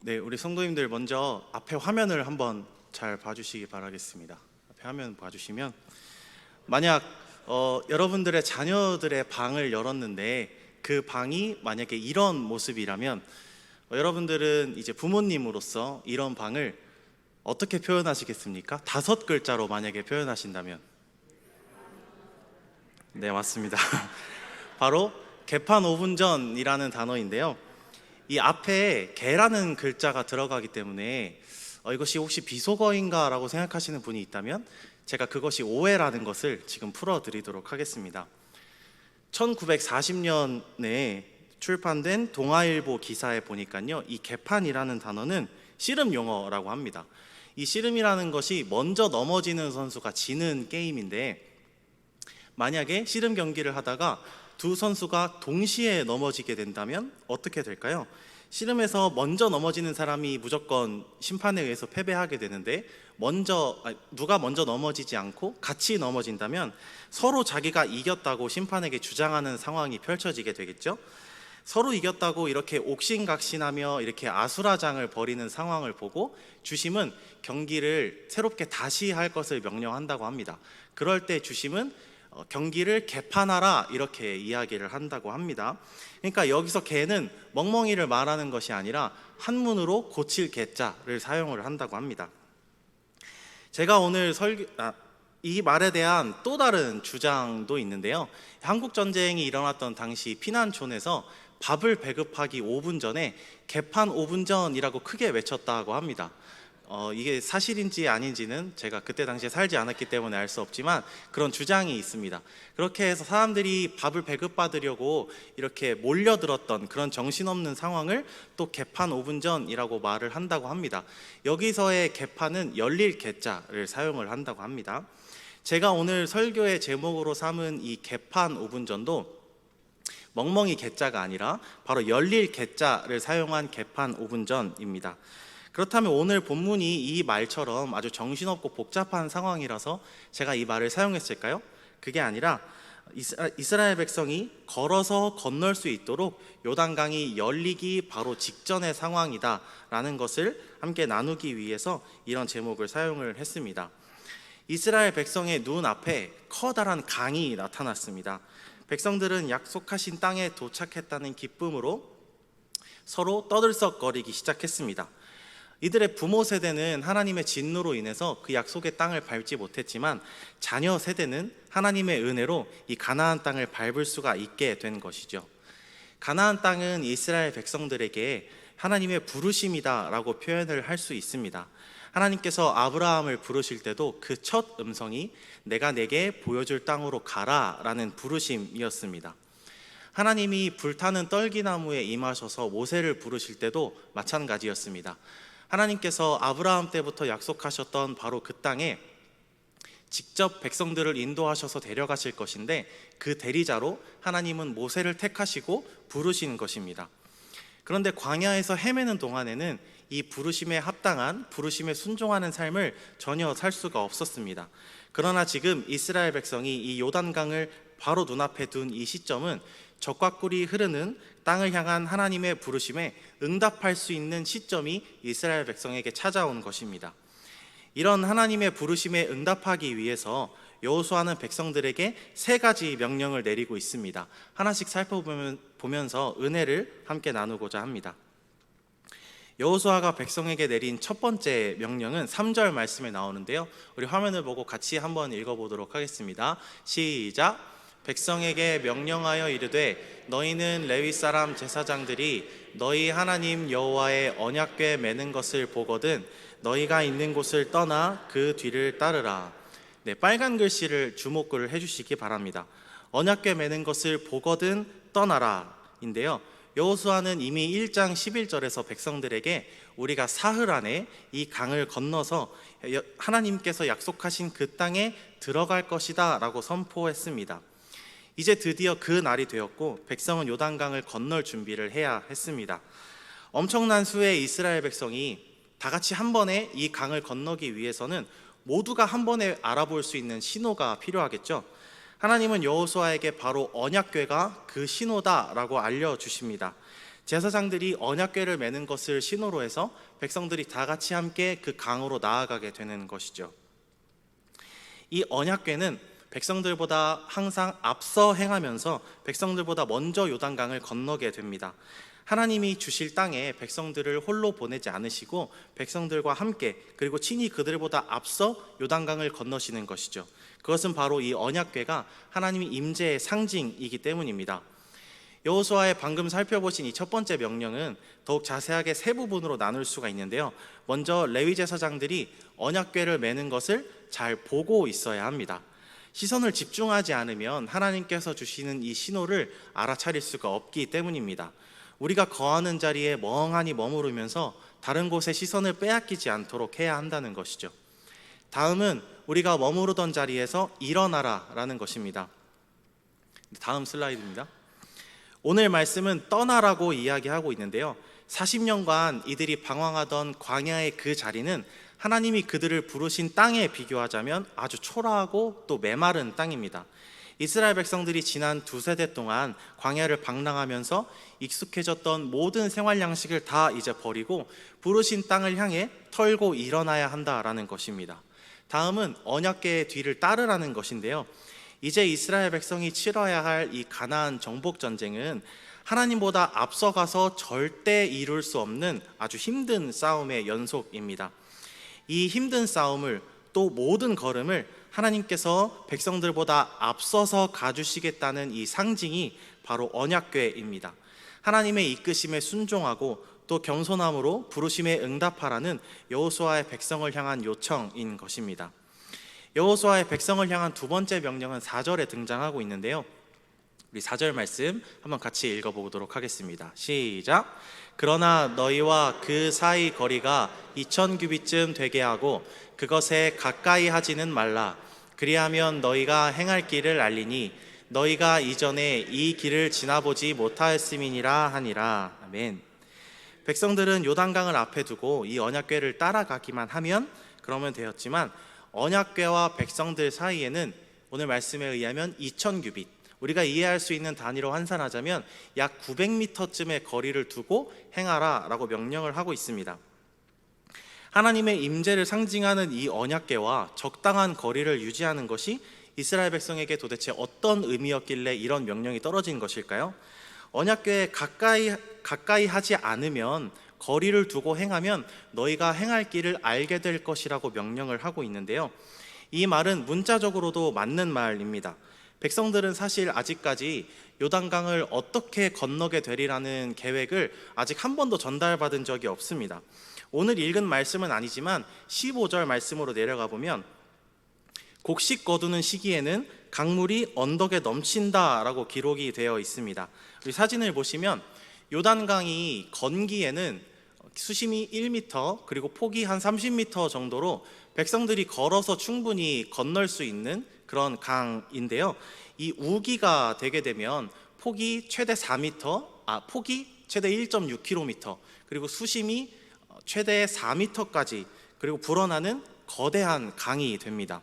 네, 우리 성도님들 먼저 앞에 화면을 한번 잘 봐주시기 바라겠습니다. 앞에 화면 봐주시면 만약 여러분들의 자녀들의 방을 열었는데 그 방이 만약에 이런 모습이라면 여러분들은 이제 부모님으로서 이런 방을 어떻게 표현하시겠습니까? 5글자로 만약에 표현하신다면. 네, 맞습니다. 바로 개판 5분 전이라는 단어인데요. 이 앞에 개라는 글자가 들어가기 때문에 이것이 혹시 비속어인가 라고 생각하시는 분이 있다면 제가 그것이 오해라는 것을 지금 풀어드리도록 하겠습니다. 1940년에 출판된 동아일보 기사에 보니까요, 이 개판이라는 단어는 씨름 용어라고 합니다. 이 씨름이라는 것이 먼저 넘어지는 선수가 지는 게임인데, 만약에 씨름 경기를 하다가 두 선수가 동시에 넘어지게 된다면 어떻게 될까요? 씨름에서 먼저 넘어지는 사람이 무조건 심판에 의해서 패배하게 되는데, 누가 먼저 넘어지지 않고 같이 넘어진다면 서로 자기가 이겼다고 심판에게 주장하는 상황이 펼쳐지게 되겠죠. 서로 이겼다고 이렇게 옥신각신하며 이렇게 아수라장을 벌이는 상황을 보고 주심은 경기를 새롭게 다시 할 것을 명령한다고 합니다. 그럴 때 주심은 경기를 개판하라 이렇게 이야기를 한다고 합니다. 그러니까 여기서 개는 멍멍이를 말하는 것이 아니라 한문으로 고칠 개자를 사용을 한다고 합니다. 제가 오늘 이 말에 대한 또 다른 주장도 있는데요. 한국 전쟁이 일어났던 당시 피난촌에서 밥을 배급하기 5분 전에 개판 5분 전이라고 크게 외쳤다고 합니다. 이게 사실인지 아닌지는 제가 그때 당시에 살지 않았기 때문에 알 수 없지만 그런 주장이 있습니다. 그렇게 해서 사람들이 밥을 배급받으려고 이렇게 몰려들었던 그런 정신없는 상황을 또 개판 5분 전이라고 말을 한다고 합니다. 여기서의 개판은 열릴 개자를 사용을 한다고 합니다. 제가 오늘 설교의 제목으로 삼은 이 개판 5분 전도 멍멍이 개자가 아니라 바로 열릴 개자를 사용한 개판 5분 전입니다. 그렇다면 오늘 본문이 이 말처럼 아주 정신없고 복잡한 상황이라서 제가 이 말을 사용했을까요? 그게 아니라 이스라엘 백성이 걸어서 건널 수 있도록 요단강이 열리기 바로 직전의 상황이다 라는 것을 함께 나누기 위해서 이런 제목을 사용을 했습니다. 이스라엘 백성의 눈앞에 커다란 강이 나타났습니다. 백성들은 약속하신 땅에 도착했다는 기쁨으로 서로 떠들썩거리기 시작했습니다. 이들의 부모 세대는 하나님의 진노로 인해서 그 약속의 땅을 밟지 못했지만 자녀 세대는 하나님의 은혜로 이 가나안 땅을 밟을 수가 있게 된 것이죠. 가나안 땅은 이스라엘 백성들에게 하나님의 부르심이다라고 표현을 할 수 있습니다. 하나님께서 아브라함을 부르실 때도 그 첫 음성이 내가 내게 보여줄 땅으로 가라라는 부르심이었습니다. 하나님이 불타는 떨기나무에 임하셔서 모세를 부르실 때도 마찬가지였습니다. 하나님께서 아브라함 때부터 약속하셨던 바로 그 땅에 직접 백성들을 인도하셔서 데려가실 것인데 그 대리자로 하나님은 모세를 택하시고 부르신 것입니다. 그런데 광야에서 헤매는 동안에는 이 부르심에 합당한, 부르심에 순종하는 삶을 전혀 살 수가 없었습니다. 그러나 지금 이스라엘 백성이 이 요단강을 바로 눈앞에 둔 이 시점은 적과 꿀이 흐르는 땅을 향한 하나님의 부르심에 응답할 수 있는 시점이 이스라엘 백성에게 찾아온 것입니다. 이런 하나님의 부르심에 응답하기 위해서 여호수아는 백성들에게 3가지 명령을 내리고 있습니다. 하나씩 살펴보면서 은혜를 함께 나누고자 합니다. 여호수아가 백성에게 내린 첫 번째 명령은 3절 말씀에 나오는데요. 우리 화면을 보고 같이 한번 읽어보도록 하겠습니다. 시작! 백성에게 명령하여 이르되 너희는 레위 사람 제사장들이 너희 하나님 여호와의 언약궤 매는 것을 보거든 너희가 있는 곳을 떠나 그 뒤를 따르라. 네, 빨간 글씨를 주목을 해주시기 바랍니다. 언약궤 매는 것을 보거든 떠나라 인데요, 여호수아는 이미 1장 11절에서 백성들에게 우리가 사흘 안에 이 강을 건너서 하나님께서 약속하신 그 땅에 들어갈 것이다 라고 선포했습니다. 이제 드디어 그 날이 되었고 백성은 요단강을 건널 준비를 해야 했습니다. 엄청난 수의 이스라엘 백성이 다 같이 한 번에 이 강을 건너기 위해서는 모두가 한 번에 알아볼 수 있는 신호가 필요하겠죠. 하나님은 여호수아에게 바로 언약궤가 그 신호다라고 알려주십니다. 제사장들이 언약궤를 매는 것을 신호로 해서 백성들이 다 같이 함께 그 강으로 나아가게 되는 것이죠. 이 언약궤는 백성들보다 항상 앞서 행하면서 백성들보다 먼저 요단강을 건너게 됩니다. 하나님이 주실 땅에 백성들을 홀로 보내지 않으시고 백성들과 함께 그리고 친히 그들보다 앞서 요단강을 건너시는 것이죠. 그것은 바로 이 언약궤가 하나님의 임재의 상징이기 때문입니다. 여호수아의 방금 살펴보신 이 첫 번째 명령은 더욱 자세하게 세 부분으로 나눌 수가 있는데요. 먼저 레위 제사장들이 언약궤를 매는 것을 잘 보고 있어야 합니다. 시선을 집중하지 않으면 하나님께서 주시는 이 신호를 알아차릴 수가 없기 때문입니다. 우리가 거하는 자리에 멍하니 머무르면서 다른 곳에 시선을 빼앗기지 않도록 해야 한다는 것이죠. 다음은 우리가 머무르던 자리에서 일어나라 라는 것입니다. 다음 슬라이드입니다. 오늘 말씀은 떠나라고 이야기하고 있는데요. 40년간 이들이 방황하던 광야의 그 자리는 하나님이 그들을 부르신 땅에 비교하자면 아주 초라하고 또 메마른 땅입니다. 이스라엘 백성들이 지난 두세대 동안 광야를 방랑하면서 익숙해졌던 모든 생활 양식을 다 이제 버리고 부르신 땅을 향해 털고 일어나야 한다라는 것입니다. 다음은 언약궤의 뒤를 따르라는 것인데요. 이제 이스라엘 백성이 치러야 할 이 가나안 정복 전쟁은 하나님보다 앞서가서 절대 이룰 수 없는 아주 힘든 싸움의 연속입니다. 이 힘든 싸움을 또 모든 걸음을 하나님께서 백성들보다 앞서서 가주시겠다는 이 상징이 바로 언약궤입니다. 하나님의 이끄심에 순종하고 또 겸손함으로 부르심에 응답하라는 여호수아의 백성을 향한 요청인 것입니다. 여호수아의 백성을 향한 두 번째 명령은 4절에 등장하고 있는데요. 우리 4절 말씀 한번 같이 읽어보도록 하겠습니다. 시작. 그러나 너희와 그 사이 거리가 2000규빗쯤 되게 하고 그것에 가까이 하지는 말라. 그리하면 너희가 행할 길을 알리니 너희가 이전에 이 길을 지나보지 못하였음이니라 하니라. 아멘. 백성들은 요단강을 앞에 두고 이 언약궤를 따라가기만 하면 그러면 되었지만 언약궤와 백성들 사이에는 오늘 말씀에 의하면 2000규빗, 우리가 이해할 수 있는 단위로 환산하자면 약 900m쯤의 거리를 두고 행하라 라고 명령을 하고 있습니다. 하나님의 임재를 상징하는 이 언약궤와 적당한 거리를 유지하는 것이 이스라엘 백성에게 도대체 어떤 의미였길래 이런 명령이 떨어진 것일까요? 언약궤에 가까이 하지 않으면 거리를 두고 행하면 너희가 행할 길을 알게 될 것이라고 명령을 하고 있는데요. 이 말은 문자적으로도 맞는 말입니다. 백성들은 사실 아직까지 요단강을 어떻게 건너게 되리라는 계획을 아직 한 번도 전달받은 적이 없습니다. 오늘 읽은 말씀은 아니지만 15절 말씀으로 내려가 보면 곡식 거두는 시기에는 강물이 언덕에 넘친다라고 기록이 되어 있습니다. 우리 사진을 보시면 요단강이 건기에는 수심이 1m 그리고 폭이 한 30m 정도로 백성들이 걸어서 충분히 건널 수 있는 그런 강인데요. 이 우기가 되게 되면 폭이 최대 4m, 폭이 최대 1.6km, 그리고 수심이 최대 4m까지 그리고 불어나는 거대한 강이 됩니다.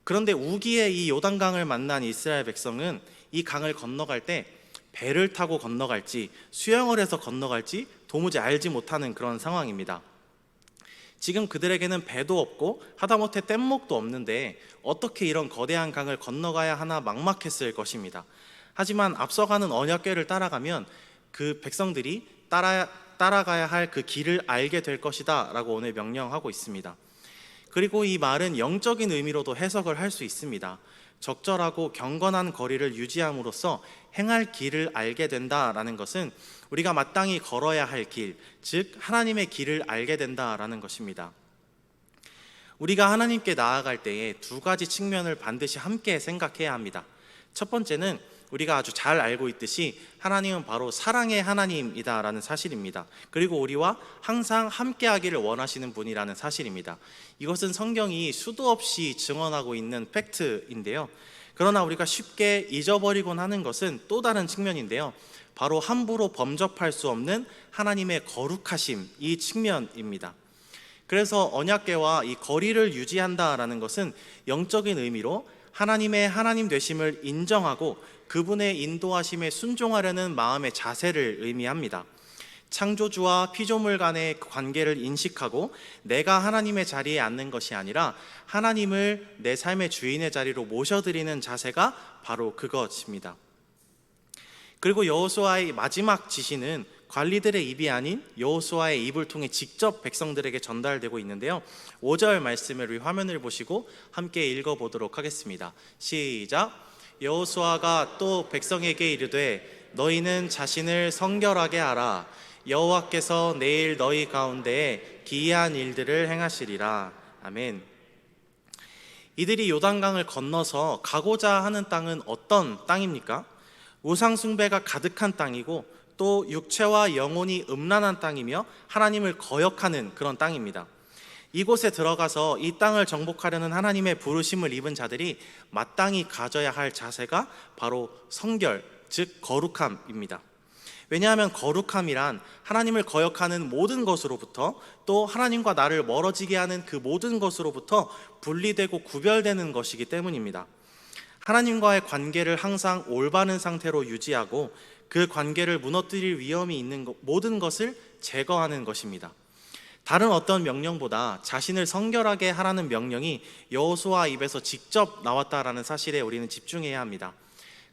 그런데 우기에 이 요단강을 만난 이스라엘 백성은 이 강을 건너갈 때 배를 타고 건너갈지 수영을 해서 건너갈지 도무지 알지 못하는 그런 상황입니다. 지금 그들에게는 배도 없고 하다못해 뗏목도 없는데 어떻게 이런 거대한 강을 건너가야 하나 막막했을 것입니다. 하지만 앞서가는 언약궤를 따라가면 그 백성들이 따라가야 할 그 길을 알게 될 것이다 라고 오늘 명령하고 있습니다. 그리고 이 말은 영적인 의미로도 해석을 할 수 있습니다. 적절하고 경건한 거리를 유지함으로써 행할 길을 알게 된다라는 것은 우리가 마땅히 걸어야 할 길, 즉 하나님의 길을 알게 된다라는 것입니다. 우리가 하나님께 나아갈 때에 두 가지 측면을 반드시 함께 생각해야 합니다. 첫 번째는 우리가 아주 잘 알고 있듯이 하나님은 바로 사랑의 하나님이다라는 사실입니다. 그리고 우리와 항상 함께하기를 원하시는 분이라는 사실입니다. 이것은 성경이 수도 없이 증언하고 있는 팩트인데요. 그러나 우리가 쉽게 잊어버리곤 하는 것은 또 다른 측면인데요. 바로 함부로 범접할 수 없는 하나님의 거룩하심, 이 측면입니다. 그래서 언약궤와 이 거리를 유지한다라는 것은 영적인 의미로 하나님의 하나님 되심을 인정하고 그분의 인도하심에 순종하려는 마음의 자세를 의미합니다. 창조주와 피조물 간의 관계를 인식하고 내가 하나님의 자리에 앉는 것이 아니라 하나님을 내 삶의 주인의 자리로 모셔드리는 자세가 바로 그것입니다. 그리고 여호수아의 마지막 지시는 관리들의 입이 아닌 여호수아의 입을 통해 직접 백성들에게 전달되고 있는데요. 5절 말씀을 우리 화면을 보시고 함께 읽어보도록 하겠습니다. 시작. 여호수아가 또 백성에게 이르되 너희는 자신을 성결하게 하라. 여호와께서 내일 너희 가운데에 기이한 일들을 행하시리라. 아멘. 이들이 요단강을 건너서 가고자 하는 땅은 어떤 땅입니까? 우상 숭배가 가득한 땅이고 또 육체와 영혼이 음란한 땅이며 하나님을 거역하는 그런 땅입니다. 이곳에 들어가서 이 땅을 정복하려는 하나님의 부르심을 입은 자들이 마땅히 가져야 할 자세가 바로 성결, 즉 거룩함입니다. 왜냐하면 거룩함이란 하나님을 거역하는 모든 것으로부터 또 하나님과 나를 멀어지게 하는 그 모든 것으로부터 분리되고 구별되는 것이기 때문입니다. 하나님과의 관계를 항상 올바른 상태로 유지하고 그 관계를 무너뜨릴 위험이 있는 모든 것을 제거하는 것입니다. 다른 어떤 명령보다 자신을 성결하게 하라는 명령이 여호수아 입에서 직접 나왔다라는 사실에 우리는 집중해야 합니다.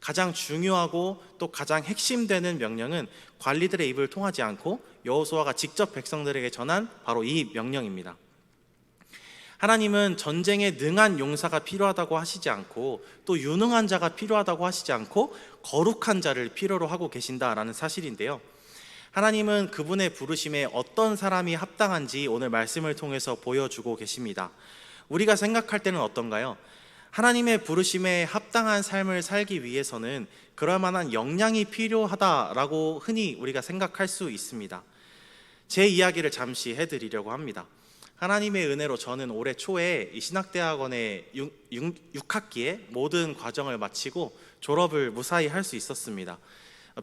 가장 중요하고 또 가장 핵심되는 명령은 관리들의 입을 통하지 않고 여호수아가 직접 백성들에게 전한 바로 이 명령입니다. 하나님은 전쟁에 능한 용사가 필요하다고 하시지 않고 또 유능한 자가 필요하다고 하시지 않고 거룩한 자를 필요로 하고 계신다라는 사실인데요. 하나님은 그분의 부르심에 어떤 사람이 합당한지 오늘 말씀을 통해서 보여주고 계십니다. 우리가 생각할 때는 어떤가요? 하나님의 부르심에 합당한 삶을 살기 위해서는 그럴 만한 역량이 필요하다라고 흔히 우리가 생각할 수 있습니다. 제 이야기를 잠시 해드리려고 합니다. 하나님의 은혜로 저는 올해 초에 이 신학대학원의 6학기에 모든 과정을 마치고 졸업을 무사히 할 수 있었습니다.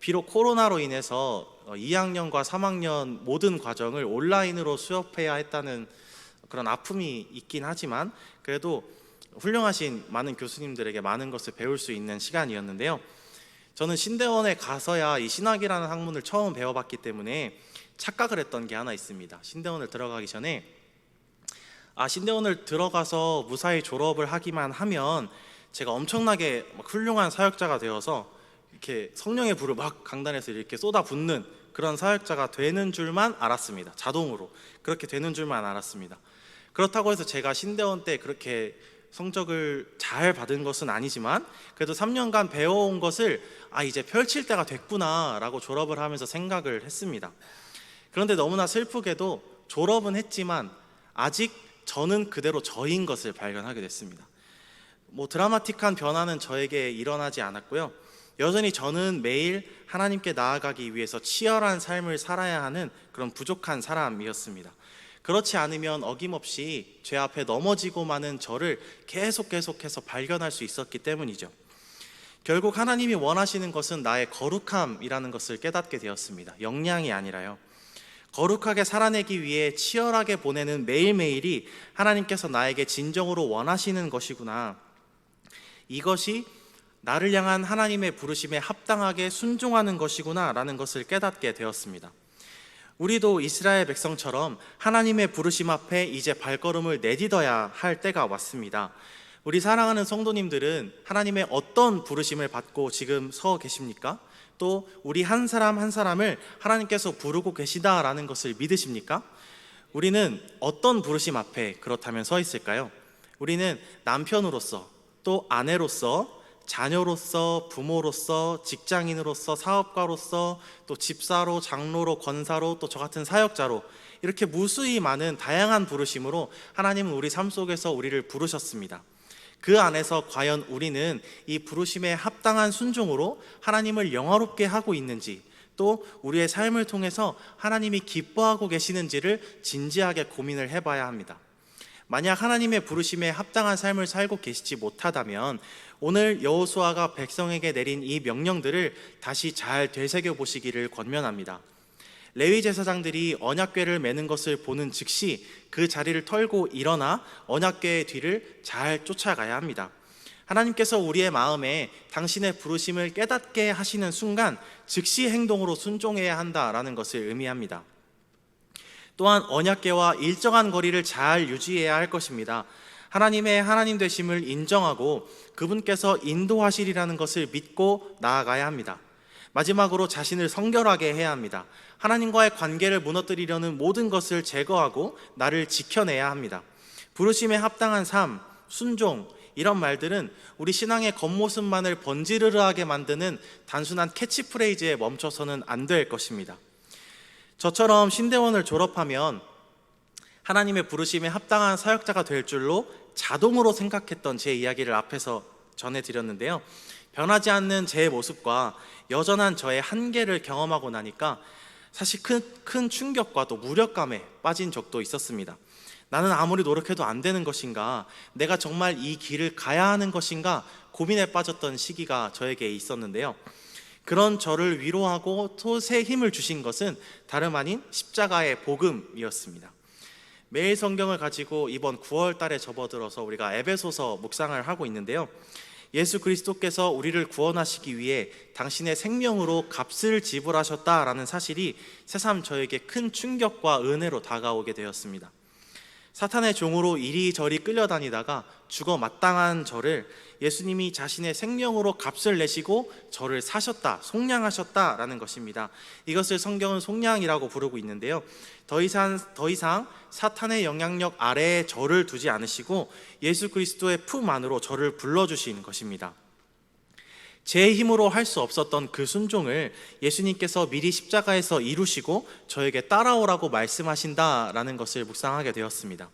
비록 코로나로 인해서 2학년과 3학년 모든 과정을 온라인으로 수업해야 했다는 그런 아픔이 있긴 하지만 그래도 훌륭하신 많은 교수님들에게 많은 것을 배울 수 있는 시간이었는데요. 저는 신대원에 가서야 이 신학이라는 학문을 처음 배워봤기 때문에 착각을 했던 게 하나 있습니다. 신대원을 들어가기 전에 신대원을 들어가서 무사히 졸업을 하기만 하면 제가 엄청나게 훌륭한 사역자가 되어서 이렇게 성령의 불을 막 강단에서 이렇게 쏟아붓는 그런 사역자가 되는 줄만 알았습니다. 자동으로 그렇게 되는 줄만 알았습니다. 그렇다고 해서 제가 신대원 때 그렇게 성적을 잘 받은 것은 아니지만 그래도 3년간 배워온 것을 이제 펼칠 때가 됐구나 라고 졸업을 하면서 생각을 했습니다. 그런데 너무나 슬프게도 졸업은 했지만 아직 저는 그대로 저인 것을 발견하게 됐습니다. 드라마틱한 변화는 저에게 일어나지 않았고요. 여전히 저는 매일 하나님께 나아가기 위해서 치열한 삶을 살아야 하는 그런 부족한 사람이었습니다. 그렇지 않으면 어김없이 죄 앞에 넘어지고 마는 저를 계속해서 발견할 수 있었기 때문이죠. 결국 하나님이 원하시는 것은 나의 거룩함이라는 것을 깨닫게 되었습니다. 역량이 아니라요. 거룩하게 살아내기 위해 치열하게 보내는 매일매일이 하나님께서 나에게 진정으로 원하시는 것이구나. 이것이 나를 향한 하나님의 부르심에 합당하게 순종하는 것이구나 라는 것을 깨닫게 되었습니다. 우리도 이스라엘 백성처럼 하나님의 부르심 앞에 이제 발걸음을 내딛어야 할 때가 왔습니다. 우리 사랑하는 성도님들은 하나님의 어떤 부르심을 받고 지금 서 계십니까? 또 우리 한 사람 한 사람을 하나님께서 부르고 계시다라는 것을 믿으십니까? 우리는 어떤 부르심 앞에 그렇다면 서 있을까요? 우리는 남편으로서 또 아내로서 자녀로서 부모로서 직장인으로서 사업가로서 또 집사로 장로로 권사로 또 저 같은 사역자로 이렇게 무수히 많은 다양한 부르심으로 하나님은 우리 삶 속에서 우리를 부르셨습니다. 그 안에서 과연 우리는 이 부르심에 합당한 순종으로 하나님을 영화롭게 하고 있는지 또 우리의 삶을 통해서 하나님이 기뻐하고 계시는지를 진지하게 고민을 해봐야 합니다. 만약 하나님의 부르심에 합당한 삶을 살고 계시지 못하다면 오늘 여호수아가 백성에게 내린 이 명령들을 다시 잘 되새겨 보시기를 권면합니다. 레위 제사장들이 언약궤를 메는 것을 보는 즉시 그 자리를 털고 일어나 언약궤의 뒤를 잘 쫓아가야 합니다. 하나님께서 우리의 마음에 당신의 부르심을 깨닫게 하시는 순간 즉시 행동으로 순종해야 한다라는 것을 의미합니다. 또한 언약궤와 일정한 거리를 잘 유지해야 할 것입니다. 하나님의 하나님 되심을 인정하고 그분께서 인도하시리라는 것을 믿고 나아가야 합니다. 마지막으로 자신을 성결하게 해야 합니다. 하나님과의 관계를 무너뜨리려는 모든 것을 제거하고 나를 지켜내야 합니다. 부르심에 합당한 삶, 순종, 이런 말들은 우리 신앙의 겉모습만을 번지르르하게 만드는 단순한 캐치프레이즈에 멈춰서는 안 될 것입니다. 저처럼 신대원을 졸업하면 하나님의 부르심에 합당한 사역자가 될 줄로 자동으로 생각했던 제 이야기를 앞에서 전해드렸는데요. 변하지 않는 제 모습과 여전한 저의 한계를 경험하고 나니까 사실 큰 충격과 또 무력감에 빠진 적도 있었습니다. 나는 아무리 노력해도 안 되는 것인가? 내가 정말 이 길을 가야 하는 것인가? 고민에 빠졌던 시기가 저에게 있었는데요. 그런 저를 위로하고 또 새 힘을 주신 것은 다름 아닌 십자가의 복음이었습니다. 매일 성경을 가지고 이번 9월 달에 접어들어서 우리가 에베소서 묵상을 하고 있는데요. 예수 그리스도께서 우리를 구원하시기 위해 당신의 생명으로 값을 지불하셨다라는 사실이 새삼 저에게 큰 충격과 은혜로 다가오게 되었습니다. 사탄의 종으로 이리저리 끌려다니다가 죽어 마땅한 저를 예수님이 자신의 생명으로 값을 내시고 저를 사셨다, 속량하셨다라는 것입니다. 이것을 성경은 속량이라고 부르고 있는데요. 더 이상 사탄의 영향력 아래에 저를 두지 않으시고 예수 그리스도의 품 안으로 저를 불러주시는 것입니다. 제 힘으로 할 수 없었던 그 순종을 예수님께서 미리 십자가에서 이루시고 저에게 따라오라고 말씀하신다라는 것을 묵상하게 되었습니다.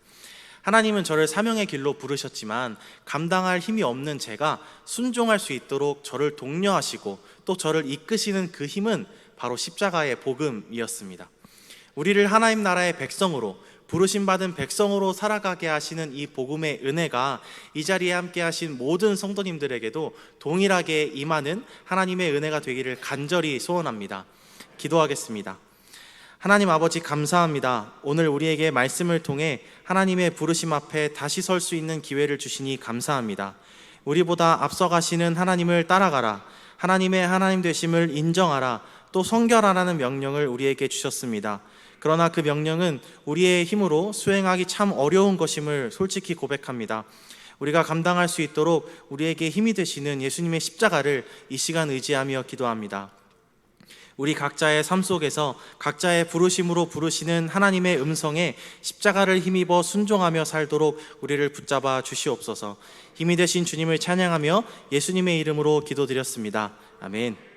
하나님은 저를 사명의 길로 부르셨지만 감당할 힘이 없는 제가 순종할 수 있도록 저를 독려하시고 또 저를 이끄시는 그 힘은 바로 십자가의 복음이었습니다. 우리를 하나님 나라의 백성으로, 부르심받은 백성으로 살아가게 하시는 이 복음의 은혜가 이 자리에 함께 하신 모든 성도님들에게도 동일하게 임하는 하나님의 은혜가 되기를 간절히 소원합니다. 기도하겠습니다. 하나님 아버지, 감사합니다. 오늘 우리에게 말씀을 통해 하나님의 부르심 앞에 다시 설 수 있는 기회를 주시니 감사합니다. 우리보다 앞서가시는 하나님을 따라가라, 하나님의 하나님 되심을 인정하라, 또 성결하라는 명령을 우리에게 주셨습니다. 그러나 그 명령은 우리의 힘으로 수행하기 참 어려운 것임을 솔직히 고백합니다. 우리가 감당할 수 있도록 우리에게 힘이 되시는 예수님의 십자가를 이 시간 의지하며 기도합니다. 우리 각자의 삶 속에서 각자의 부르심으로 부르시는 하나님의 음성에 십자가를 힘입어 순종하며 살도록 우리를 붙잡아 주시옵소서. 힘이 되신 주님을 찬양하며 예수님의 이름으로 기도드렸습니다. 아멘.